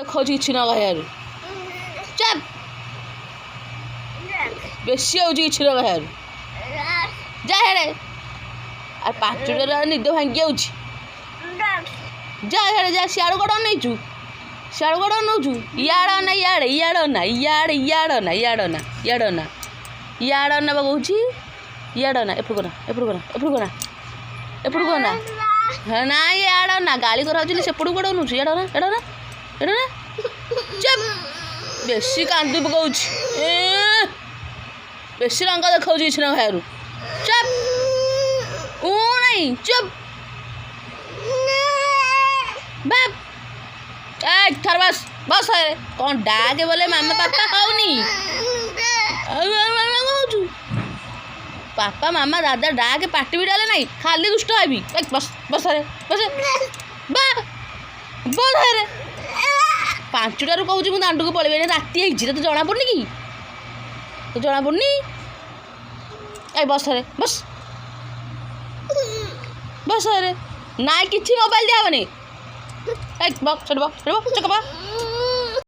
ଦେଖାଉଛି କିଛି ନ କହିବାରୁ ଚାପ ବେଶୀ ହେଉଛି କିଛି ନ କହିବାରୁ ଯା ହେଡ଼େ ଆଉ 5টাରେ ନିଦ ଭାଙ୍ଗି ଯାଉଛି ଯା ହେଡ଼େ ଯା ସିଆଡ଼ୁ କଣ ନେଇଛୁ ସିଆଡ଼ୁ କଣ ନେଉଛୁ ଇଆଡ଼ ନା ଇଆଡ଼େ ଇଆଡ଼ ନା ଇଆଡ଼େ ଇଆଡ଼ ନା ଇଆଡ଼ ନା ଇଆଡ଼ ନା ଇଆଡ଼ ନେବା କହୁଛି ଇଆଡ଼ ନା ଏପଟକୁ ନା ଏପଟକୁ ନା ଏପଟକୁ ନା ଏପଟକୁ ନା ନା ଇଆଡ଼ ନା ଗାଳି କରାହେଉଛି ସେପଟକୁ କୁଆଡ଼େ ନେଉଛୁ ଇଆଡ଼ ନା ଏଡ଼ ନା ଏଡ଼ ନା ଚୁପ୍ ବେଶୀ କାନ୍ଦି ପକାଉଛି ବେଶୀ ରଙ୍ଗ ଦେଖାଉଛି କିଛି ନ ଖାଇବାରୁ ଚୁପ୍ ନାଇଁ ଚୁପ୍ ବାପ ଥର ବସ୍ ବସ୍ କ'ଣ ଡାକେ ବୋଲେ ମାମା ପାପା ହଉନି କହୁଛୁ ପାପା ମାମା ଦାଦା ଡାକେ ପାଟି ବି ଡାଲେ ନାହିଁ ଖାଲି ଦୁଷ୍ଟ ହେବି ବସ୍ ବସରେ ବସ ବା ବସରେ 5টাରୁ କହୁଛି ମୁଁ ଦାଣ୍ଡକୁ ପଳେଇବି ରାତି ହେଇଛି ତତେ ଜଣାପଡ଼ୁନି କି ତତେ ଜଣାପଡ଼ୁନି ବସରେ ବସ୍ ବସରେ ନାଇଁ କିଛି ମୋବାଇଲ ଦିଆହେବନି ବକ୍ ସେଠି ବକ୍ ଚକବା